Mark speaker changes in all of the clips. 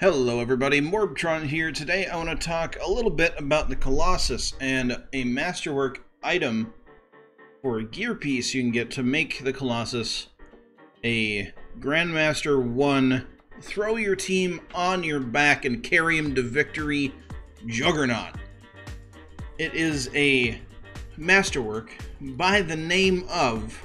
Speaker 1: Hello everybody, MorbTron here. Today I want to talk a little bit about the Colossus and a Masterwork item for a gear piece you can get to make the Colossus a Grandmaster 1 throw your team on your back and carry him to victory juggernaut. It is a Masterwork by the name of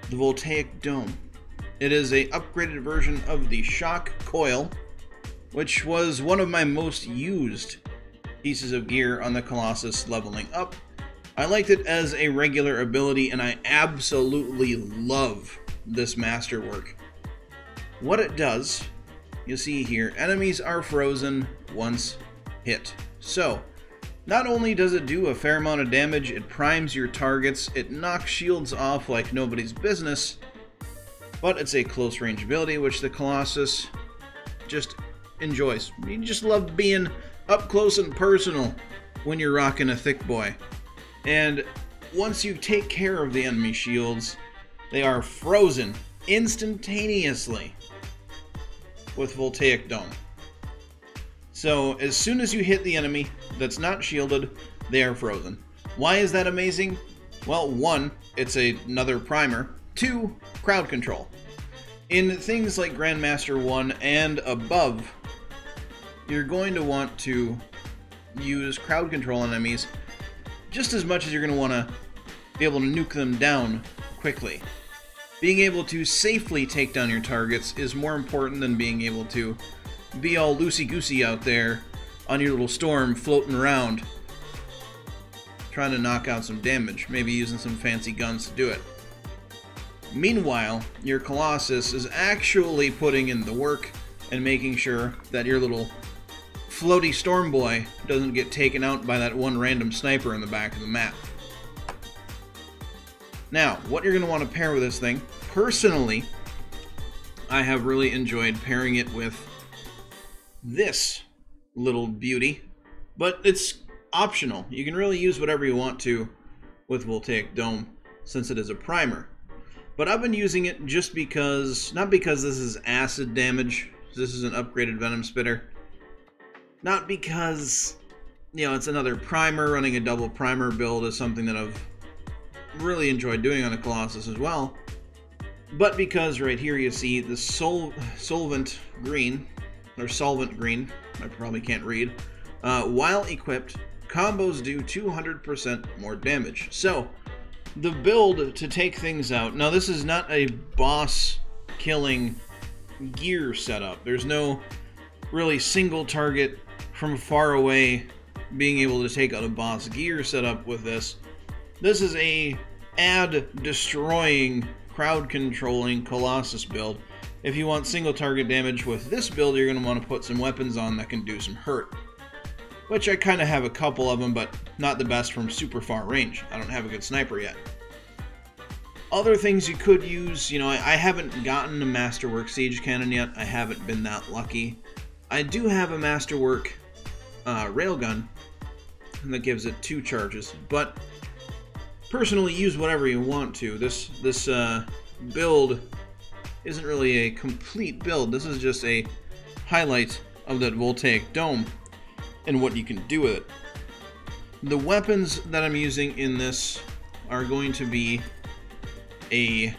Speaker 1: the Voltaic Dome. It is a upgraded version of the Shock Coil, which was one of my most used pieces of gear on the Colossus leveling up. I liked it as a regular ability, and I absolutely love this Masterwork. What it does, you see here, enemies are frozen once hit. So, not only does it do a fair amount of damage, it primes your targets, it knocks shields off like nobody's business, but it's a close range ability, which the Colossus just enjoys. You just love being up close and personal when you're rocking a thick boy. And once you take care of the enemy shields, they are frozen instantaneously with Voltaic Dome. So as soon as you hit the enemy that's not shielded, they are frozen. Why is that amazing? Well, one, it's another primer. 2, crowd control. In things like Grandmaster 1 and above, you're going to want to use crowd control on enemies just as much as you're going to want to be able to nuke them down quickly. Being able to safely take down your targets is more important than being able to be all loosey-goosey out there on your little storm floating around trying to knock out some damage, maybe using some fancy guns to do it. Meanwhile, your Colossus is actually putting in the work and making sure that your little floaty storm boy doesn't get taken out by that one random sniper in the back of the map. Now, what you're going to want to pair with this thing, personally, I have really enjoyed pairing it with this little beauty, but it's optional. You can really use whatever you want to with Voltaic Dome since it is a primer. But I've been using it just because, not because this is acid damage, this is an upgraded Venom Spitter, not because, you know, it's another primer. Running a double primer build is something that I've really enjoyed doing on the Colossus as well, but because right here you see the solvent green, I probably can't read, while equipped, combos do 200% more damage. So, the build to take things out, now this is not a boss killing gear setup. There's no really single target from far away being able to take out a boss gear setup with this. This is a destroying, crowd controlling Colossus build. If you want single target damage with this build, you're going to want to put some weapons on that can do some hurt. Which I kind of have a couple of them, but not the best from super far range. I don't have a good sniper yet. Other things you could use, you know, I haven't gotten a Masterwork Siege Cannon yet. I haven't been that lucky. I do have a Masterwork Railgun that gives it 2 charges, but personally use whatever you want to. This build isn't really a complete build. This is just a highlight of that Voltaic Dome and what you can do with it. The weapons that I'm using in this are going to be a,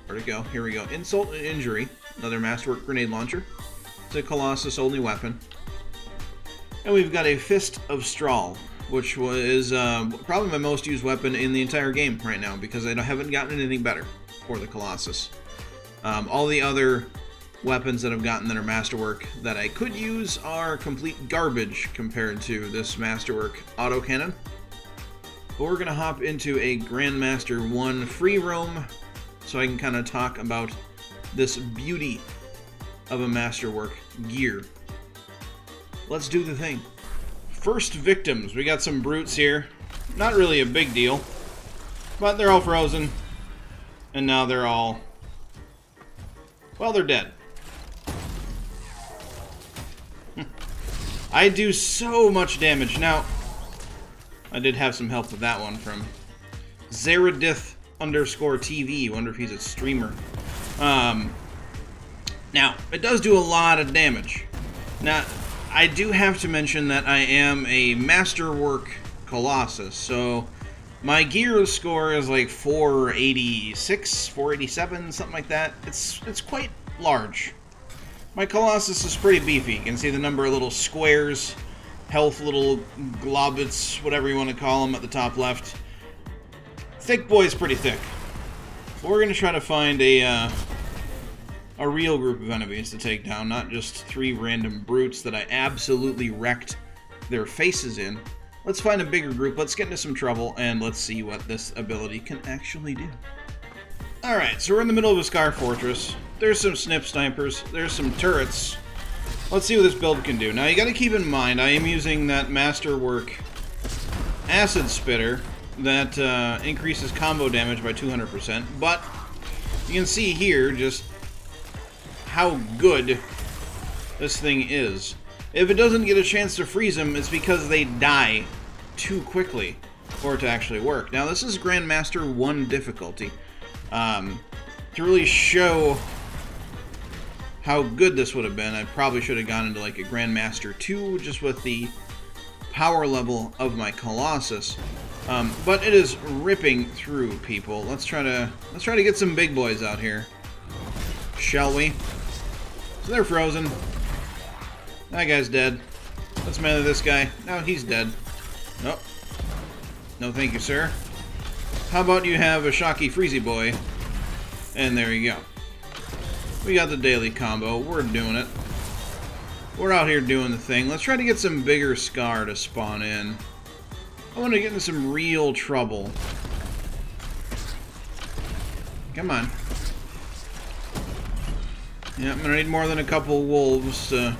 Speaker 1: where'd it go? Here we go. Insult and Injury, another Masterwork grenade launcher. It's a Colossus only weapon. And we've got a Fist of Strahl, which was probably my most used weapon in the entire game right now because I haven't gotten anything better for the Colossus. All the other weapons that I've gotten that are Masterwork that I could use are complete garbage compared to this Masterwork autocannon. But we're going to hop into a Grandmaster 1 free roam so I can kind of talk about this beauty of a Masterwork gear. Let's do the thing. First victims. We got some brutes here. Not really a big deal, but they're all frozen. And now they're all, well, they're dead. I do so much damage. Now, I did have some help with that one from Zeradith _TV. Wonder if he's a streamer. Now, it does do a lot of damage. Now, I do have to mention that I am a Masterwork Colossus, so my gear score is like 486, 487, something like that. It's quite large. My Colossus is pretty beefy. You can see the number of little squares, health little globets, whatever you want to call them, at the top left. Thick boy's pretty thick. But we're going to try to find a real group of enemies to take down, not just 3 random brutes that I absolutely wrecked their faces in. Let's find a bigger group, let's get into some trouble, and let's see what this ability can actually do. Alright, so we're in the middle of a Scar Fortress. There's some snip snipers, there's some turrets. Let's see what this build can do. Now you gotta keep in mind, I am using that Masterwork Acid Spitter that increases combo damage by 200%, but you can see here just how good this thing is. If it doesn't get a chance to freeze them, it's because they die too quickly for it to actually work. Now this is Grandmaster 1 difficulty. To really show how good this would have been, I probably should have gone into like a Grandmaster 2 just with the power level of my Colossus. But it is ripping through people. Let's try to get some big boys out here, shall we? So they're frozen. That guy's dead. Let's melee this guy. No, he's dead. Nope. No, thank you, sir. How about you have a Shocky Freezy boy? And there you go. We got the daily combo. We're doing it. We're out here doing the thing. Let's try to get some bigger Scar to spawn in. I want to get into some real trouble. Come on. Yeah, I'm gonna need more than a couple wolves to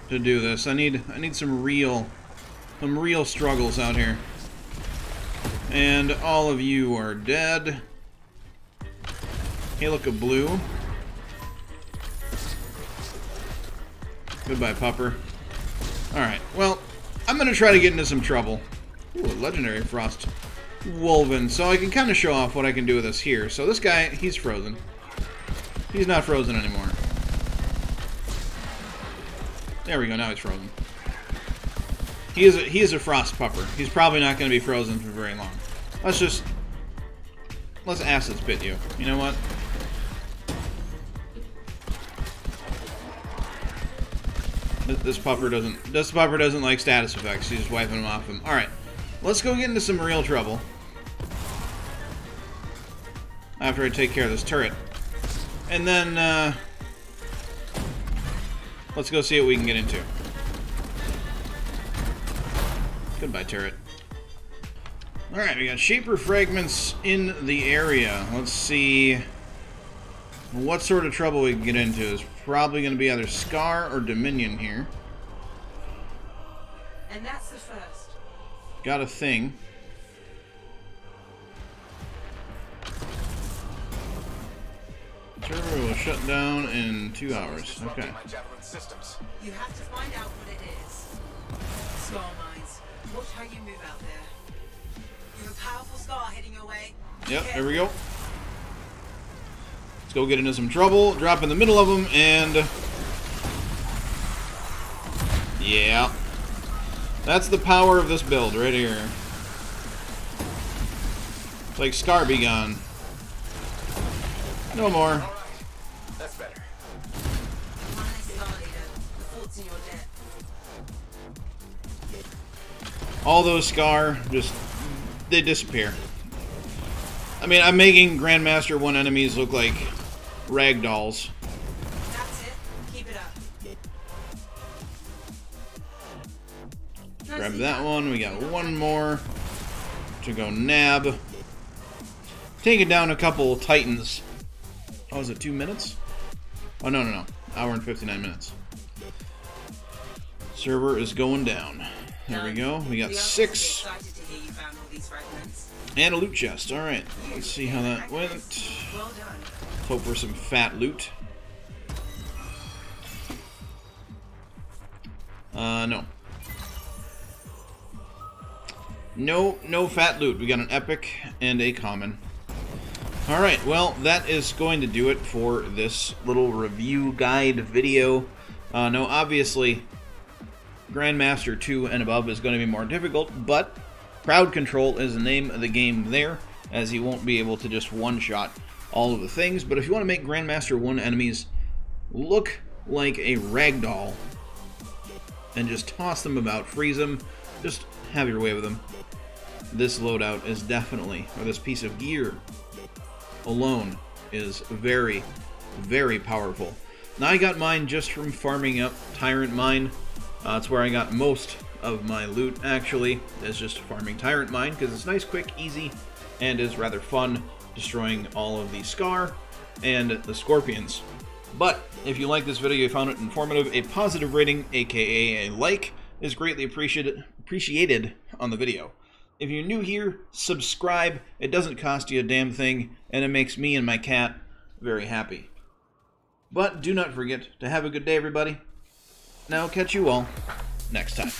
Speaker 1: do this. I need some real struggles out here. And all of you are dead. Hey, look, a blue. Goodbye, pupper. Alright, well, I'm gonna try to get into some trouble. Ooh, a legendary Frost Wolven. So I can kind of show off what I can do with this here. So this guy, he's frozen. He's not frozen anymore. There we go, now he's frozen. He is a frost pupper. He's probably not going to be frozen for very long. Let's acid spit you. You know what? This pupper doesn't like status effects. He's just wiping them off him. All right, let's go get into some real trouble. After I take care of this turret. And then, let's go see what we can get into. Goodbye, turret. Alright, we got Shaper Fragments in the area. Let's see what sort of trouble we can get into. It's probably going to be either Scar or Dominion here.
Speaker 2: And that's the first.
Speaker 1: Got a thing. Server will shut down in 2 hours. Okay.
Speaker 2: You have to find out what it is. Scar mines. Watch how you move out there. You have a powerful Scar heading your way.
Speaker 1: Yep, there we go. Let's go get into some trouble. Drop in the middle of them and... yeah. That's the power of this build right here. It's like Scar be gone. No more.
Speaker 3: That's better.
Speaker 1: All those Scar, just, they disappear. I mean, I'm making Grandmaster 1 enemies look like ragdolls.
Speaker 2: That's it. Keep it up.
Speaker 1: Grab that one. We got one more to go nab. Taking down a couple Titans. Oh, is it 2 minutes? Oh, no. Hour and 59 minutes. Server is going down. There we go. We got 6. And a loot chest. Alright. Let's see how that went. Hope for some fat loot. No. No fat loot. We got an epic and a common. Alright, well, that is going to do it for this little review guide video. Now, obviously, Grandmaster 2 and above is going to be more difficult, but crowd control is the name of the game there, as you won't be able to just one-shot all of the things. But if you want to make Grandmaster 1 enemies look like a ragdoll and just toss them about, freeze them, just have your way with them, this loadout is definitely, or this piece of gear alone, is very, very powerful. Now, I got mine just from farming up Tyrant Mine. That's where I got most of my loot, actually, is just farming Tyrant Mine, because it's nice, quick, easy, and is rather fun, destroying all of the Scar and the Scorpions. But if you like this video, you found it informative, a positive rating, aka a like, is greatly appreciated on the video. If you're new here, subscribe. It doesn't cost you a damn thing, and it makes me and my cat very happy. But do not forget to have a good day, everybody. And I'll catch you all next time.